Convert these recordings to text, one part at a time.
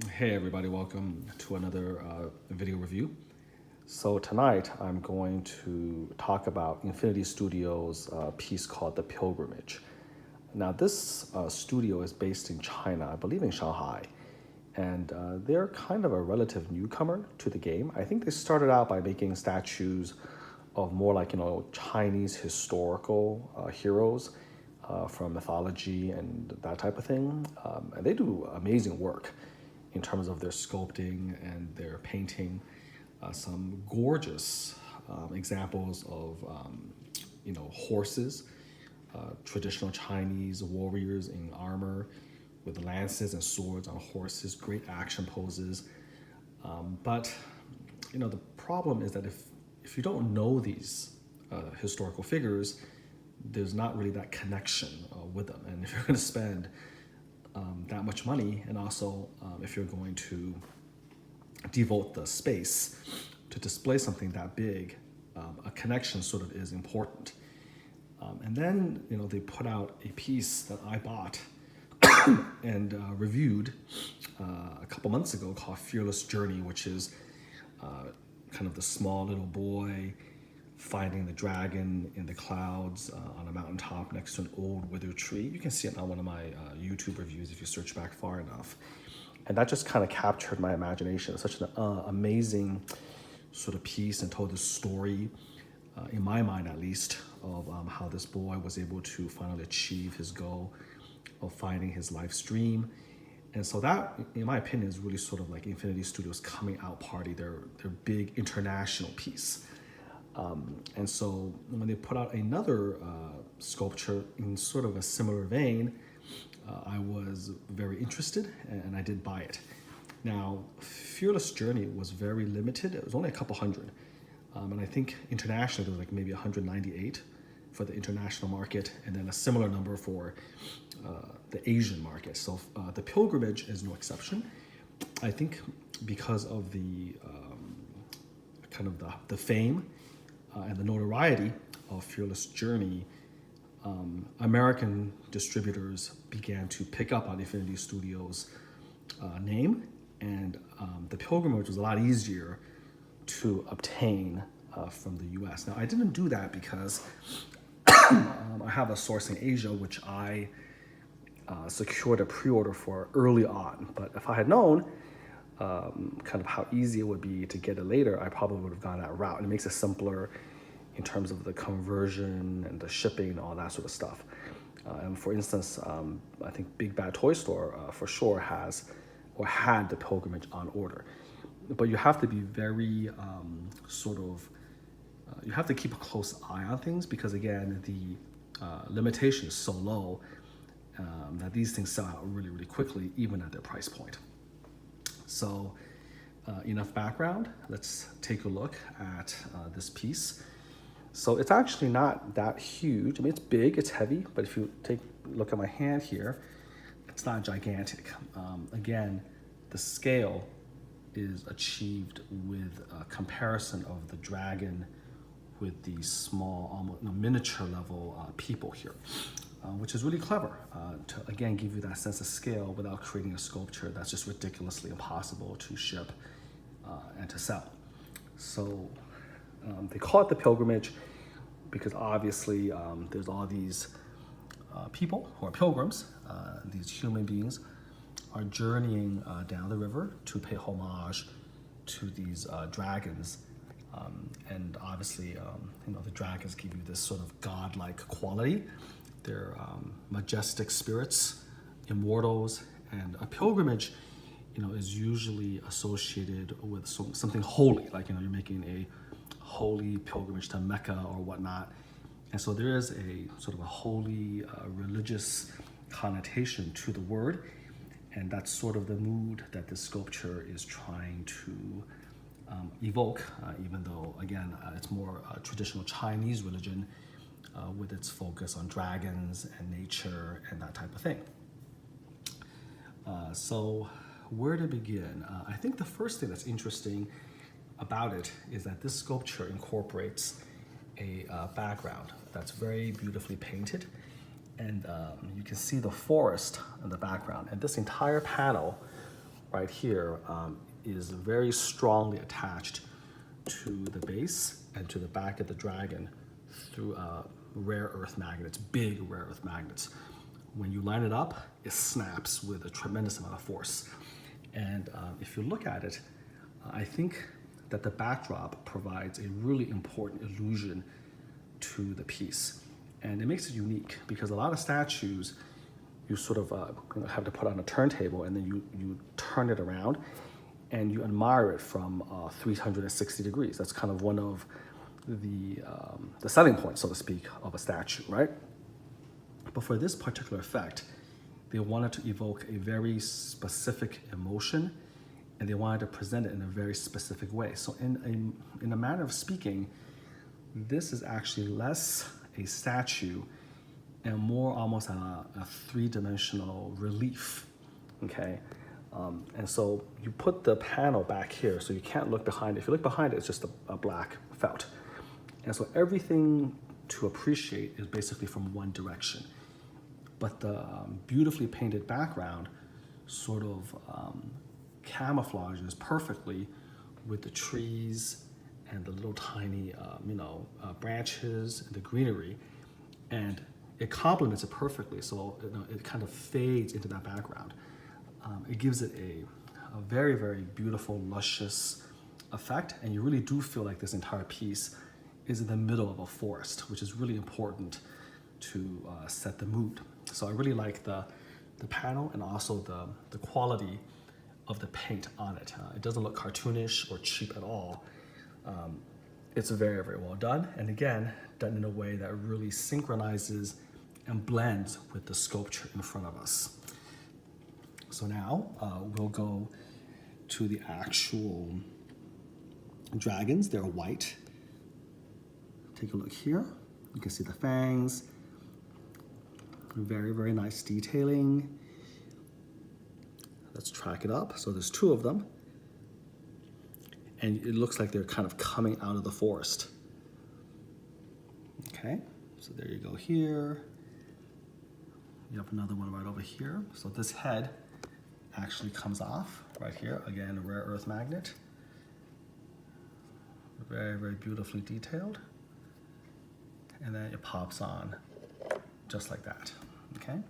Hey everybody, welcome to another video review. So tonight I'm going to talk about Infinity Studios' piece called The Pilgrimage. Now this studio is based in China, I believe in Shanghai, and they're kind of a relative newcomer to the game. I think they started out by making statues of more like, Chinese historical heroes from mythology and that type of thing. And they do amazing work in terms of their sculpting and their painting. Some gorgeous examples of, horses, traditional Chinese warriors in armor with lances and swords on horses, great action poses. But the problem is that if you don't know these historical figures, there's not really that connection with them. And if you're going to spend that much money, and also if you're going to devote the space to display something that big, a connection sort of is important. And then they put out a piece that I bought and reviewed a couple months ago called Fearless Journey, which is kind of the small little boy finding the dragon in the clouds on a mountaintop next to an old withered tree. You can see it on one of my YouTube reviews if you search back far enough. And that just kind of captured my imagination. It's such an amazing sort of piece and told the story, in my mind at least, of how this boy was able to finally achieve his goal of finding his life's dream. And so that, in my opinion, is really sort of like Infinity Studios' coming out party, their big international piece. And so when they put out another sculpture in sort of a similar vein, I was very interested and I did buy it. Now, Fearless Journey was very limited. It was only a couple hundred. And I think internationally there was like maybe 198 for the international market, and then a similar number for the Asian market. So the Pilgrimage is no exception. I think because of the kind of the fame and the notoriety of Fearless Journey, American distributors began to pick up on Infinity Studios' name, and the Pilgrimage was a lot easier to obtain from the US. Now, I didn't do that because I have a source in Asia, which I secured a pre-order for early on. But if I had known kind of how easy it would be to get it later, I probably would have gone that route. And it makes it simpler in terms of the conversion and the shipping and all that sort of stuff. And for instance, I think Big Bad Toy Store for sure has or had the Pilgrimage on order. But you have to be very you have to keep a close eye on things because, again, the limitation is so low that these things sell out really, really quickly, even at their price point. So enough background. Let's take a look at this piece. So it's actually not that huge. I mean, it's big, it's heavy, but if you take a look at my hand here, it's not gigantic. Again, the scale is achieved with a comparison of the dragon with the small, almost miniature level people here, which is really clever to, again, give you that sense of scale without creating a sculpture that's just ridiculously impossible to ship and to sell. So they call it the Pilgrimage because obviously there's all these people who are pilgrims, these human beings are journeying down the river to pay homage to these dragons. And obviously, the dragons give you this sort of godlike quality. They're majestic spirits, immortals, and a pilgrimage, is usually associated with something holy, like, you're making a holy pilgrimage to Mecca or whatnot. And so there is a sort of a holy religious connotation to the word. And that's sort of the mood that this sculpture is trying to evoke, even though, again, it's more traditional Chinese religion with its focus on dragons and nature and that type of thing. So where to begin? I think the first thing that's interesting about it is that this sculpture incorporates a background that's very beautifully painted. And you can see the forest in the background. And this entire panel right here is very strongly attached to the base and to the back of the dragon through rare earth magnets, big rare earth magnets. When you line it up, it snaps with a tremendous amount of force. And if you look at it, I think that the backdrop provides a really important illusion to the piece. And it makes it unique because a lot of statues, you sort of have to put on a turntable and then you turn it around and you admire it from 360 degrees. That's kind of one of the selling points, so to speak, of a statue, right? But for this particular effect, they wanted to evoke a very specific emotion and they wanted to present it in a very specific way. So in a manner of speaking, this is actually less a statue and more almost a three-dimensional relief, okay? And so you put the panel back here so you can't look behind it. If you look behind it, it's just a black felt. And so everything to appreciate is basically from one direction. But the beautifully painted background sort of camouflages perfectly with the trees and the little tiny, branches and the greenery, and it complements it perfectly. So it kind of fades into that background. It gives it a very, very beautiful, luscious effect, and you really do feel like this entire piece is in the middle of a forest, which is really important to set the mood. So I really like the panel and also the quality of the paint on it. It doesn't look cartoonish or cheap at all. It's very, very well done. And again, done in a way that really synchronizes and blends with the sculpture in front of us. So now we'll go to the actual dragons. They're white. Take a look here. You can see the fangs. Very, very nice detailing. Let's track it up. So there's two of them. And it looks like they're kind of coming out of the forest. Okay, so there you go here. You have another one right over here. So this head actually comes off right here. Again, a rare earth magnet. Very, very beautifully detailed. And then it pops on just like that, okay?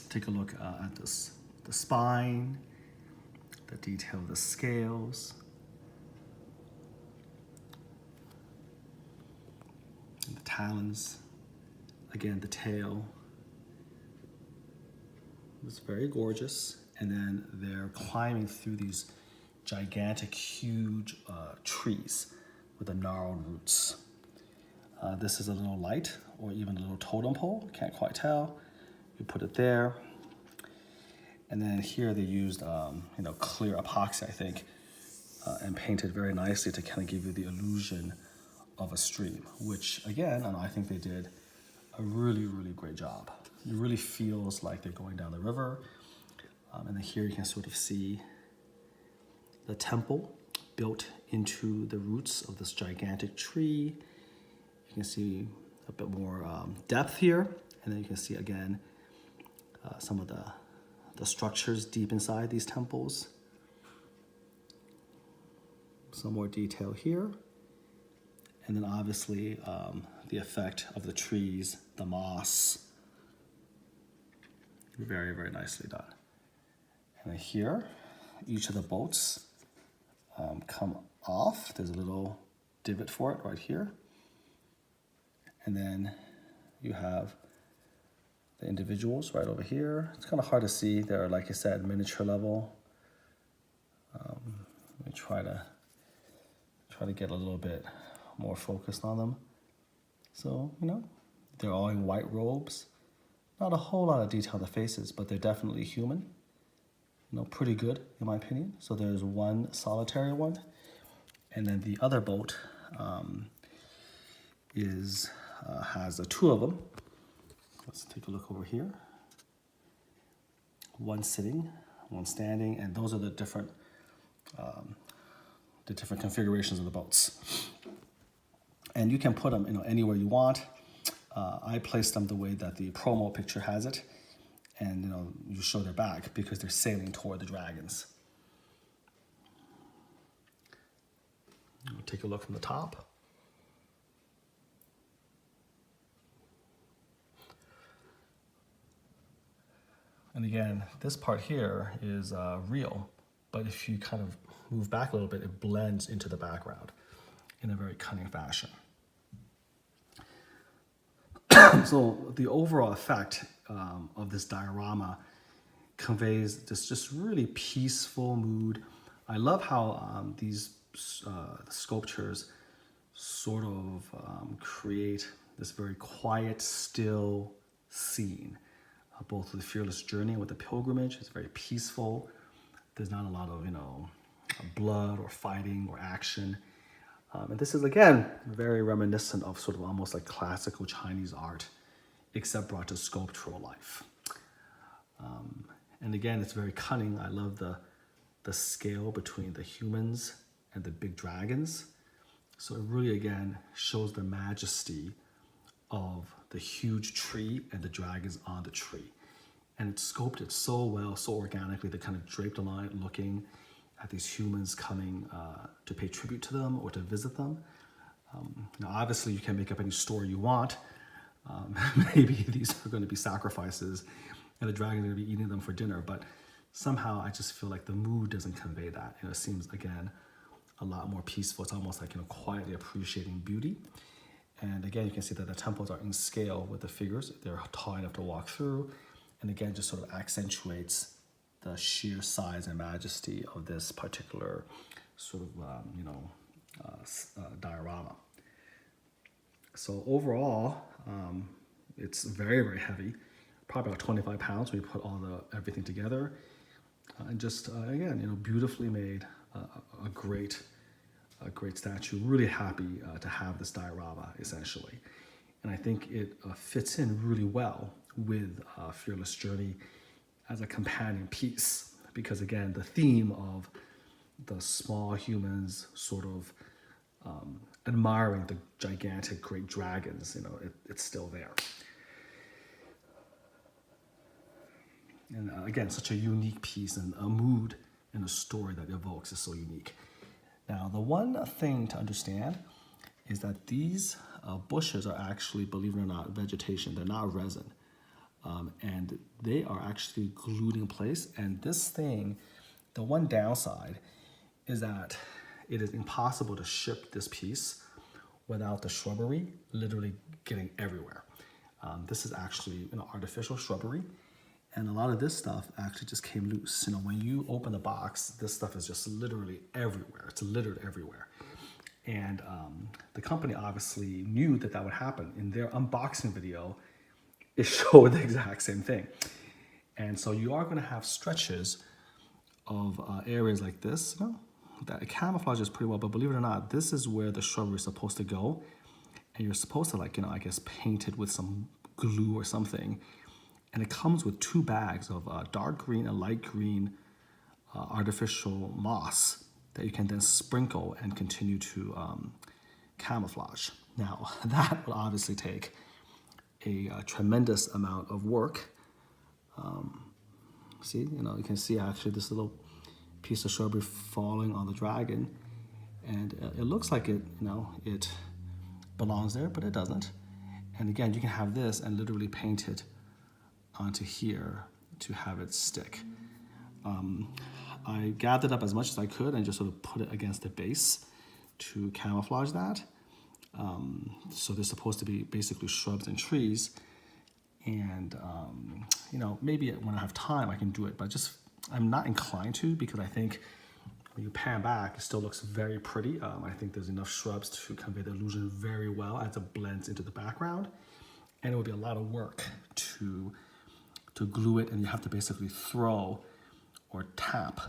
Take a look at this, the spine, the detail of the scales, and the talons. Again, the tail. It's very gorgeous. And then they're climbing through these gigantic, huge trees with the gnarled roots. This is a little light or even a little totem pole, can't quite tell. You put it there. And then here they used clear epoxy, I think, and painted very nicely to kind of give you the illusion of a stream, which again, I think they did a really, really great job. It really feels like they're going down the river. And then here you can sort of see the temple built into the roots of this gigantic tree. You can see a bit more depth here. And then you can see again, some of the structures deep inside these temples. Some more detail here. And then obviously the effect of the trees, the moss. Very, very nicely done. And then here, each of the boats come off. There's a little divot for it right here. And then you have the individuals right over here. It's kind of hard to see. They're, like I said, miniature level. Let me try to get a little bit more focused on them. So, they're all in white robes. Not a whole lot of detail on the faces, but they're definitely human. Pretty good in my opinion. So there's one solitary one. And then the other boat has two of them. Let's take a look over here. One sitting, one standing, and those are the different configurations of the boats. And you can put them anywhere you want. I placed them the way that the promo picture has it. and you show their back because they're sailing toward the dragons. Take a look from the top. And again, this part here is real, but if you kind of move back a little bit, it blends into the background in a very cunning fashion. So the overall effect of this diorama conveys this just really peaceful mood. I love how these sculptures sort of create this very quiet, still scene. Both with the Fearless Journey and with the Pilgrimage, it's very peaceful. There's not a lot of blood or fighting or action. And this is, again, very reminiscent of sort of almost like classical Chinese art, except brought to sculptural life. And again, it's very cunning. I love the scale between the humans and the big dragons. So it really, again, shows the majesty of the huge tree and the dragons on the tree. And it's sculpted so well, so organically. They're kind of draped along, looking at these humans coming to pay tribute to them or to visit them. Now, obviously, you can make up any story you want. Maybe these are going to be sacrifices and the dragons are going to be eating them for dinner. But somehow, I just feel like the mood doesn't convey that. It seems, again, a lot more peaceful. It's almost like quietly appreciating beauty. And again, you can see that the temples are in scale with the figures. They're tall enough to walk through. And again, just sort of accentuates the sheer size and majesty of this particular sort of, diorama. So overall, it's very, very heavy, probably about 25 pounds when you put everything together. And just, again, beautifully made, a great statue. Really happy to have this diorama, essentially. And I think it fits in really well with Fearless Journey as a companion piece, because again, the theme of the small humans sort of admiring the gigantic great dragons, it's still there. And again, such a unique piece, and a mood and a story that evokes is so unique. Now, the one thing to understand is that these bushes are actually, believe it or not, vegetation. They're not resin. And they are actually glued in place. And this thing, the one downside is that it is impossible to ship this piece without the shrubbery literally getting everywhere. This is actually artificial shrubbery. And a lot of this stuff actually just came loose. When you open the box, this stuff is just literally everywhere. It's littered everywhere. And the company obviously knew that would happen. In their unboxing video, it showed the exact same thing. And so you are going to have stretches of areas like this. That camouflages pretty well, but believe it or not, this is where the shrubbery is supposed to go. And you're supposed to I guess paint it with some glue or something. And it comes with 2 bags of dark green and light green artificial moss that you can then sprinkle and continue to camouflage. Now, that will obviously take a tremendous amount of work. See, you can see actually this little piece of shrubbery falling on the dragon. And it looks like it belongs there, but it doesn't. And again, you can have this and literally paint it onto here to have it stick. I gathered up as much as I could and just sort of put it against the base to camouflage that. So they're supposed to be basically shrubs and trees. And, maybe when I have time I can do it, but I'm not inclined to, because I think when you pan back, it still looks very pretty. I think there's enough shrubs to convey the illusion very well as it blends into the background. And it would be a lot of work to glue it, and you have to basically throw or tap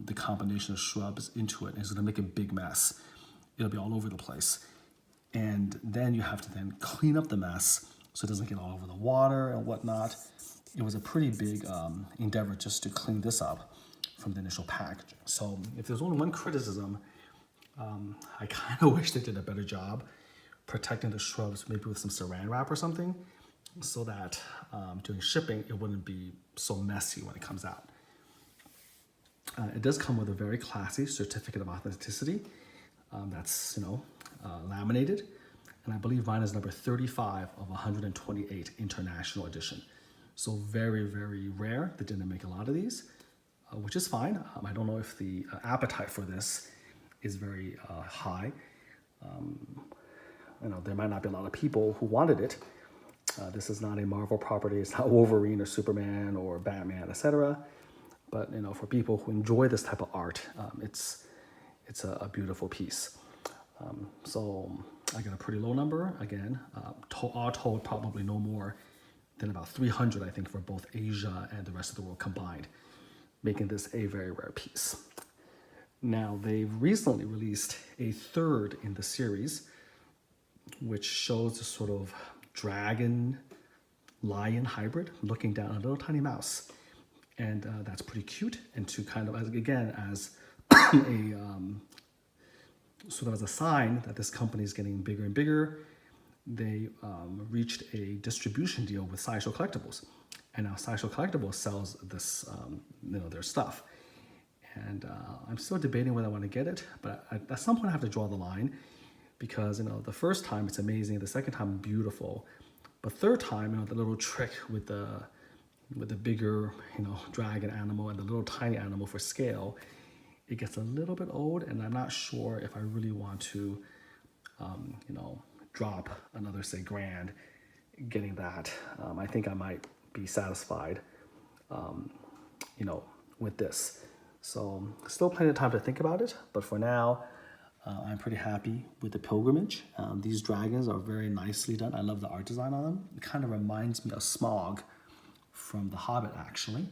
the combination of shrubs into it. And it's gonna make a big mess. It'll be all over the place. And then you have to then clean up the mess so it doesn't get all over the water and whatnot. It was a pretty big endeavor just to clean this up from the initial packaging. So if there's only one criticism, I kind of wish they did a better job protecting the shrubs, maybe with some saran wrap or something. so that during shipping, it wouldn't be so messy when it comes out. It does come with a very classy certificate of authenticity that's, laminated. And I believe mine is number 35 of 128 international edition. So very, very rare. They didn't make a lot of these, which is fine. I don't know if the appetite for this is very high. There might not be a lot of people who wanted it. This is not a Marvel property. It's not Wolverine or Superman or Batman, etc. But for people who enjoy this type of art, it's a beautiful piece. So I get a pretty low number. Again, all told, probably no more than about 300, I think, for both Asia and the rest of the world combined, making this a very rare piece. Now, they've recently released a third in the series, which shows a sort of dragon lion hybrid looking down a little tiny mouse. And that's pretty cute. And to kind of, as a sort of as a sign that this company is getting bigger and bigger, they reached a distribution deal with Sideshow Collectibles. And now Sideshow Collectibles sells this, their stuff. And I'm still debating whether I want to get it, but at some point I have to draw the line, because the first time it's amazing, the second time beautiful, but third time, the little trick with the bigger dragon animal and the little tiny animal for scale, it gets a little bit old, and I'm not sure if I really want to drop another, say, grand getting that. I think I might be satisfied with this. So still plenty of time to think about it, but for now I'm pretty happy with the Pilgrimage. These dragons are very nicely done. I love the art design on them. It kind of reminds me of Smaug from The Hobbit, actually.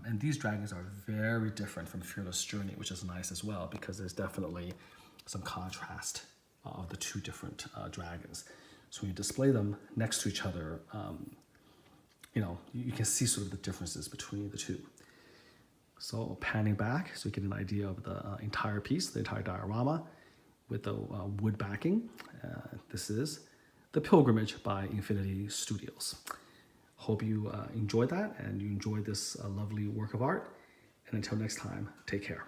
And these dragons are very different from Fearless Journey, which is nice as well, because there's definitely some contrast of the two different dragons. So when you display them next to each other, you can see sort of the differences between the two. So panning back, so you get an idea of the entire piece, the entire diorama, with the wood backing. This is The Pilgrimage by Infinity Studios. Hope you enjoyed that and you enjoyed this lovely work of art. And until next time, take care.